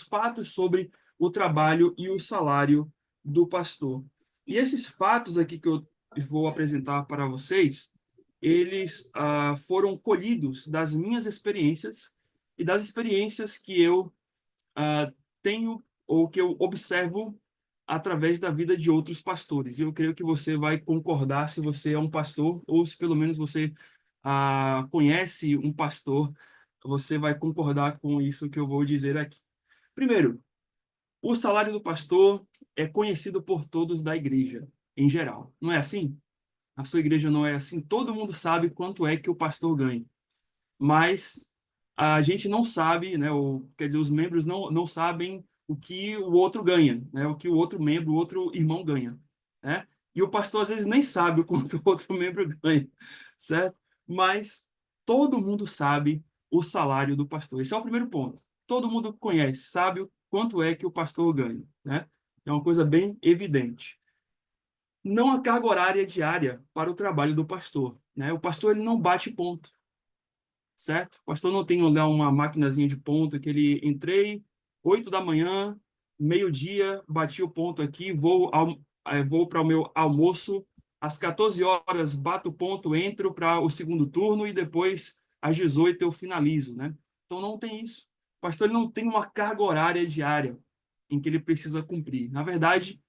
fatos sobre o trabalho e o salário do pastor. E esses fatos aqui que eu vou apresentar para vocês, eles foram colhidos das minhas experiências e das experiências que eu tenho ou que eu observo através da vida de outros pastores. E eu creio que você vai concordar se você é um pastor ou se pelo menos você conhece um pastor, você vai concordar com isso que eu vou dizer aqui. Primeiro, o salário do pastor é conhecido por todos da igreja, em geral. Não é assim? A sua igreja não é assim? Todo mundo sabe quanto é que o pastor ganha. Mas a gente não sabe, né, quer dizer, os membros não sabem o que o outro ganha, né, o que o outro membro, o outro irmão ganha, né? E o pastor às vezes nem sabe o quanto o outro membro ganha, certo? Mas todo mundo sabe o salário do pastor. Esse é o primeiro ponto. Todo mundo conhece, sabe o quanto é que o pastor ganha, né? É uma coisa bem evidente. Não há carga horária diária para o trabalho do pastor, né? O pastor ele não bate ponto, certo? O pastor não tem lá uma maquinazinha de ponto que ele entrei 8 da manhã, meio-dia, bati o ponto aqui, vou para o meu almoço, às 14 horas bato o ponto, entro para o segundo turno e depois às 18 eu finalizo, né? Então não tem isso. O pastor ele não tem uma carga horária diária em que ele precisa cumprir. Na verdade,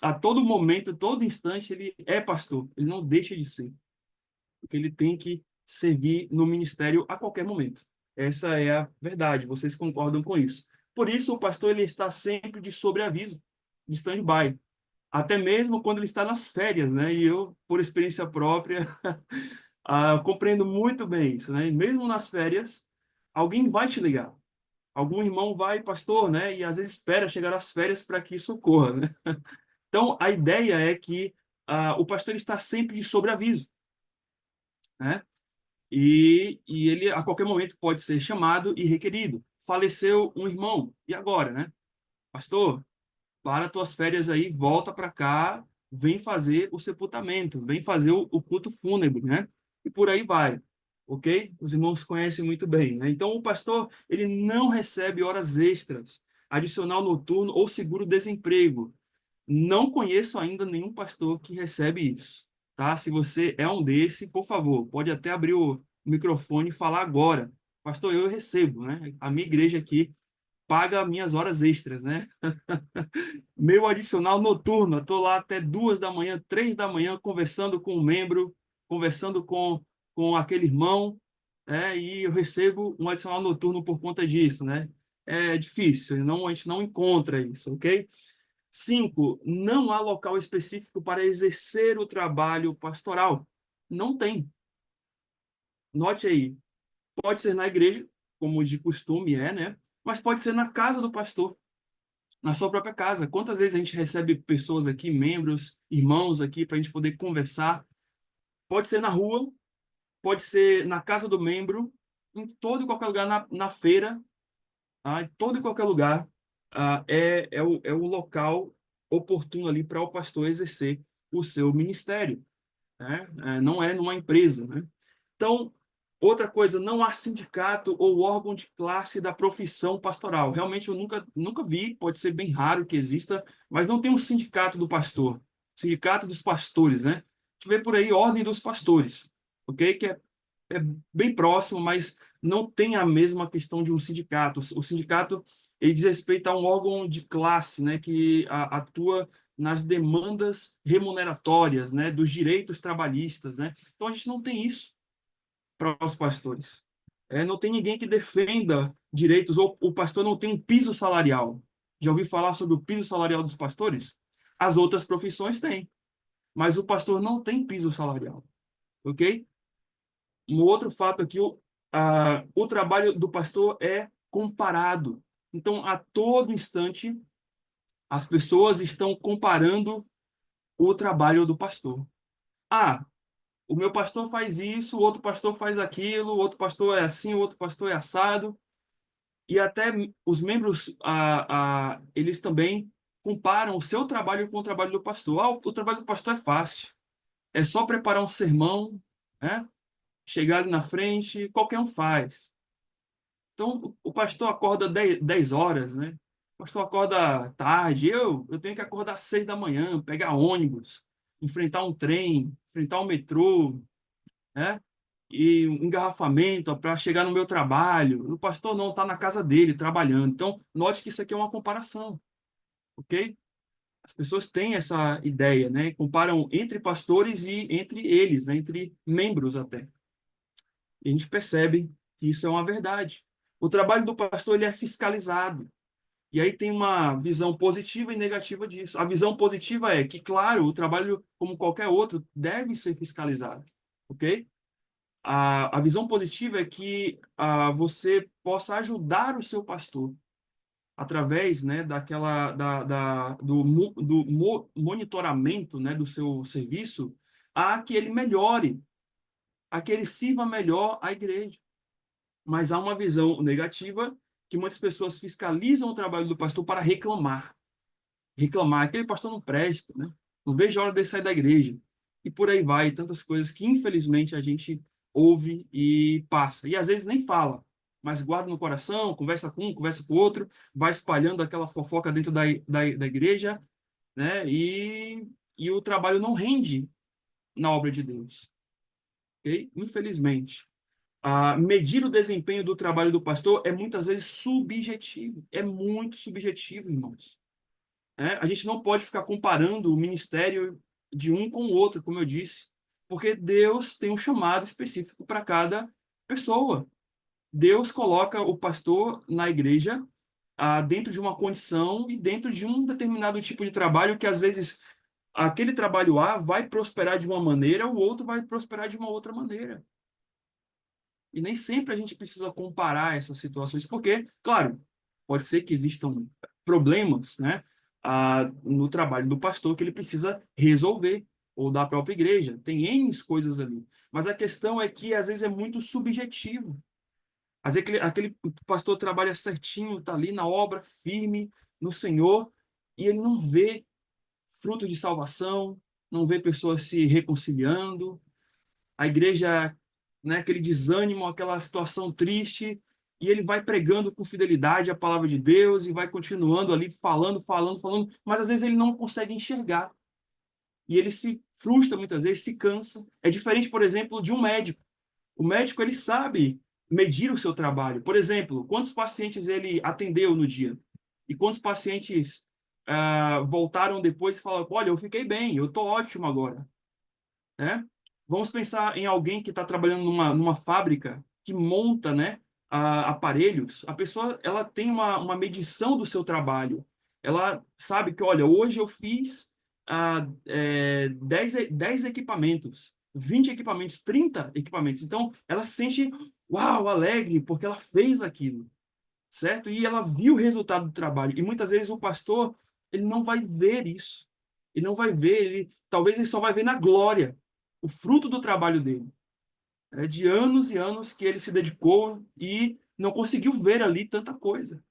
a todo momento, todo instante, ele é pastor, ele não deixa de ser, porque ele tem que servir no ministério a qualquer momento. Essa é a verdade, vocês concordam com isso. Por isso, o pastor ele está sempre de sobreaviso, de stand-by, até mesmo quando ele está nas férias, né? E eu, por experiência própria, compreendo muito bem isso, né? E mesmo nas férias, alguém vai te ligar. Algum irmão vai, pastor, né? E às vezes espera chegar às férias para que isso ocorra, né? Então, a ideia é que o pastor está sempre de sobreaviso, né? E ele, a qualquer momento, pode ser chamado e requerido. Faleceu um irmão, e agora, né? Pastor, para tuas férias aí, volta para cá, vem fazer o sepultamento, vem fazer o culto fúnebre, né? E por aí vai, ok? Os irmãos conhecem muito bem, né? Então, o pastor, ele não recebe horas extras, adicional noturno ou seguro-desemprego. Não conheço ainda nenhum pastor que recebe isso, tá? Se você é um desse, por favor, pode até abrir o microfone e falar agora. Pastor, eu recebo, né? A minha igreja aqui paga minhas horas extras, né? Meu adicional noturno, estou lá até 2 da manhã, 3 da manhã, conversando com um membro, conversando com aquele irmão, né? E eu recebo um adicional noturno por conta disso, né? É difícil, a gente não encontra isso, ok? 5, não há local específico para exercer o trabalho pastoral. Não tem. Note aí. Pode ser na igreja, como de costume é, né? Mas pode ser na casa do pastor, na sua própria casa. Quantas vezes a gente recebe pessoas aqui, membros, irmãos aqui, para a gente poder conversar? Pode ser na rua, pode ser na casa do membro, em todo e qualquer lugar, na feira, em todo e qualquer lugar, é o local oportuno ali para o pastor exercer o seu ministério, né? Não é numa empresa, né? Então, outra coisa, não há sindicato ou órgão de classe da profissão pastoral. Realmente eu nunca vi, pode ser bem raro que exista, mas não tem um sindicato do pastor, sindicato dos pastores, né? A gente vê por aí ordem dos pastores, ok? Que é bem próximo, mas não tem a mesma questão de um sindicato. O sindicato ele diz respeito a um órgão de classe, né, que atua nas demandas remuneratórias, né, dos direitos trabalhistas, né? Então a gente não tem isso para os pastores. Não tem ninguém que defenda direitos, ou o pastor não tem um piso salarial. Já ouviu falar sobre o piso salarial dos pastores? As outras profissões têm, mas o pastor não tem piso salarial, ok? Um outro fato aqui, o trabalho do pastor é comparado. Então, a todo instante, as pessoas estão comparando o trabalho do pastor. O meu pastor faz isso, o outro pastor faz aquilo, o outro pastor é assim, o outro pastor é assado. E até os membros, eles também comparam o seu trabalho com o trabalho do pastor. O trabalho do pastor é fácil. É só preparar um sermão, né? Chegar ali na frente, qualquer um faz. Então, o pastor acorda 10 horas, né? O pastor acorda tarde. Eu tenho que acordar às 6 da manhã, pegar ônibus, enfrentar um trem, enfrentar um metrô, né? E um engarrafamento para chegar no meu trabalho. O pastor não está na casa dele trabalhando. Então, note que isso aqui é uma comparação, ok? As pessoas têm essa ideia, né? Comparam entre pastores e entre eles, né? Entre membros até. E a gente percebe que isso é uma verdade. O trabalho do pastor ele é fiscalizado. E aí tem uma visão positiva e negativa disso. A visão positiva é que, claro, o trabalho, como qualquer outro, deve ser fiscalizado, ok? A visão positiva é que você possa ajudar o seu pastor através, né, do monitoramento, né, do seu serviço, a que ele melhore, a que ele sirva melhor a igreja. Mas há uma visão negativa que muitas pessoas fiscalizam o trabalho do pastor para reclamar. Reclamar, aquele pastor não presta, né? Não vejo a hora de sair da igreja. E por aí vai, tantas coisas que infelizmente a gente ouve e passa. E às vezes nem fala, mas guarda no coração, conversa com um, conversa com o outro, vai espalhando aquela fofoca dentro da igreja, né? E o trabalho não rende na obra de Deus, ok? Infelizmente. Medir o desempenho do trabalho do pastor é muitas vezes subjetivo, é muito subjetivo, irmãos. A gente não pode ficar comparando o ministério de um com o outro, como eu disse, porque Deus tem um chamado específico para cada pessoa. Deus coloca o pastor na igreja dentro de uma condição e dentro de um determinado tipo de trabalho que às vezes aquele trabalho A vai prosperar de uma maneira, o outro vai prosperar de uma outra maneira. E nem sempre a gente precisa comparar essas situações, porque, claro, pode ser que existam problemas, né, no trabalho do pastor que ele precisa resolver, ou da própria igreja. Tem N coisas ali. Mas a questão é que, às vezes, é muito subjetivo. Às vezes, aquele pastor trabalha certinho, está ali na obra, firme no Senhor, e ele não vê fruto de salvação, não vê pessoas se reconciliando, a igreja, né, aquele desânimo, aquela situação triste, e ele vai pregando com fidelidade a palavra de Deus e vai continuando ali falando, falando, falando, mas às vezes ele não consegue enxergar. E ele se frustra muitas vezes, se cansa. É diferente, por exemplo, de um médico. O médico ele sabe medir o seu trabalho. Por exemplo, quantos pacientes ele atendeu no dia? E quantos pacientes voltaram depois e falaram: olha, eu fiquei bem, eu estou ótimo agora, né? Vamos pensar em alguém que está trabalhando numa fábrica que monta, né, aparelhos. A pessoa ela tem uma medição do seu trabalho. Ela sabe que, olha, hoje eu fiz 10 equipamentos, 20 equipamentos, 30 equipamentos. Então, ela se sente, uau, alegre, porque ela fez aquilo, certo? E ela viu o resultado do trabalho. E muitas vezes o pastor, ele não vai ver isso. Ele não vai ver, talvez ele só vai ver na glória o fruto do trabalho dele. É de anos e anos que ele se dedicou e não conseguiu ver ali tanta coisa.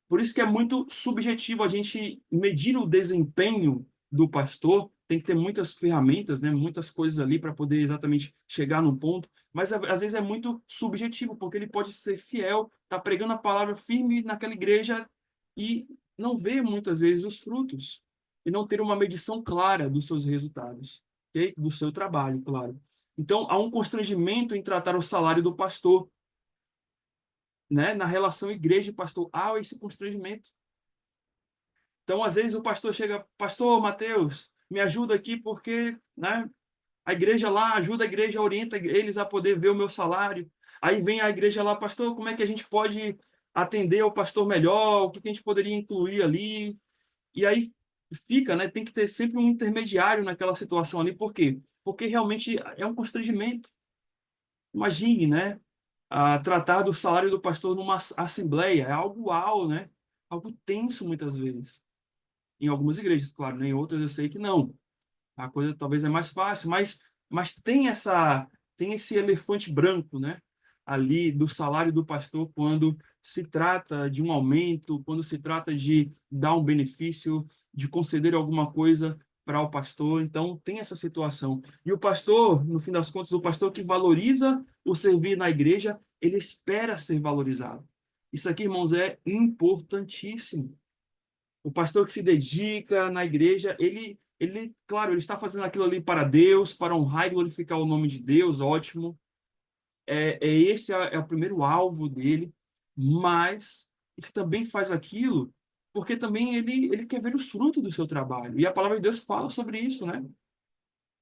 Por isso que é muito subjetivo a gente medir o desempenho do pastor. Tem que ter muitas ferramentas, né, muitas coisas ali para poder exatamente chegar num ponto. Mas às vezes é muito subjetivo, porque ele pode ser fiel, tá pregando a palavra firme naquela igreja e não ver muitas vezes os frutos e não ter uma medição clara dos seus resultados, ok? Do seu trabalho, claro. Então há um constrangimento em tratar o salário do pastor, né? Na relação igreja e pastor, há esse constrangimento. Então, às vezes, o pastor chega: pastor Mateus, me ajuda aqui porque, né, a igreja lá ajuda a igreja, orienta eles a poder ver o meu salário. Aí vem a igreja lá: pastor, como é que a gente pode atender ao pastor melhor? O que a gente poderia incluir ali? E aí fica, né? Tem que ter sempre um intermediário naquela situação ali. Por quê? Porque realmente é um constrangimento. Imagine, né? Tratar do salário do pastor numa assembleia é algo uau, né? Algo tenso muitas vezes. Em algumas igrejas, claro, né? Em outras eu sei que não. A coisa talvez é mais fácil, mas tem esse elefante branco, né? Ali do salário do pastor quando se trata de um aumento, quando se trata de dar um benefício, de conceder alguma coisa para o pastor. Então tem essa situação. E o pastor, no fim das contas, o pastor que valoriza o servir na igreja, ele espera ser valorizado. Isso aqui, irmãos, é importantíssimo. O pastor que se dedica na igreja, claro, ele está fazendo aquilo ali para Deus, para honrar e glorificar o nome de Deus, ótimo. Esse é o primeiro alvo dele, mas ele também faz aquilo porque também ele quer ver os frutos do seu trabalho. E a palavra de Deus fala sobre isso, né?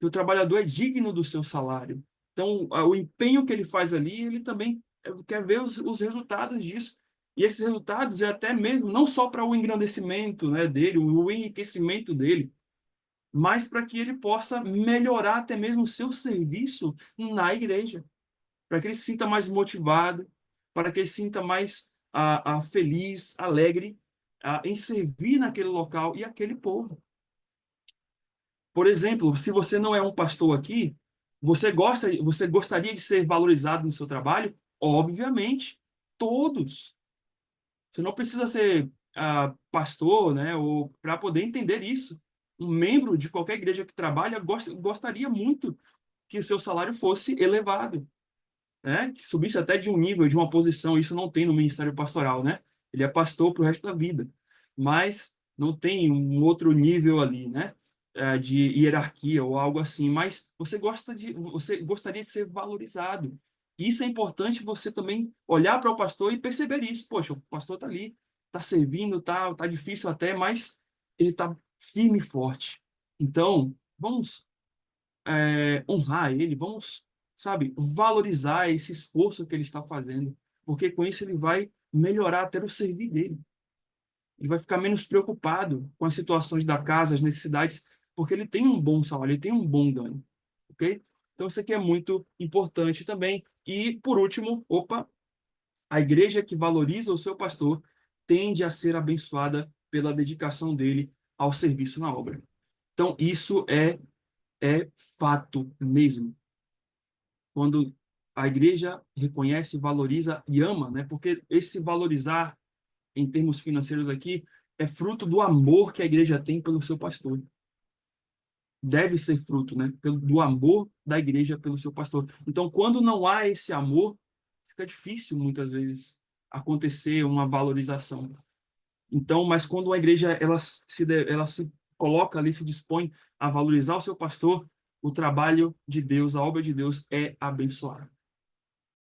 Que o trabalhador é digno do seu salário. Então, o empenho que ele faz ali, ele também quer ver os resultados disso. E esses resultados é até mesmo não só para o engrandecimento, né, dele, o enriquecimento dele, mas para que ele possa melhorar até mesmo o seu serviço na igreja, para que ele se sinta mais motivado, para que ele se sinta mais feliz, alegre em servir naquele local e aquele povo. Por exemplo, se você não é um pastor aqui, você gostaria de ser valorizado no seu trabalho? Obviamente, todos. Você não precisa ser pastor, né, ou para poder entender isso. Um membro de qualquer igreja que trabalha gostaria muito que o seu salário fosse elevado, né? Que subisse até de um nível, de uma posição. Isso não tem no ministério pastoral, né? Ele é pastor para o resto da vida, mas não tem um outro nível ali, né? De hierarquia ou algo assim. Mas você gostaria de ser valorizado. Isso é importante você também olhar para o pastor e perceber isso. Poxa, o pastor está ali, está servindo, tá difícil até, mas ele está firme e forte. Então, vamos honrar ele, vamos, sabe, valorizar esse esforço que ele está fazendo, porque com isso ele vai melhorar até o servir dele. Ele vai ficar menos preocupado com as situações da casa, as necessidades, porque ele tem um bom salário, ele tem um bom ganho, ok? Então isso aqui é muito importante também. E por último, a igreja que valoriza o seu pastor tende a ser abençoada pela dedicação dele ao serviço na obra. Então isso é fato mesmo. Quando a igreja reconhece, valoriza e ama, né? Porque esse valorizar em termos financeiros aqui é fruto do amor que a igreja tem pelo seu pastor. Deve ser fruto, né? Do amor da igreja pelo seu pastor. Então, quando não há esse amor, fica difícil muitas vezes acontecer uma valorização. Então, mas quando a igreja ela se coloca ali, se dispõe a valorizar o seu pastor, o trabalho de Deus, a obra de Deus é abençoada.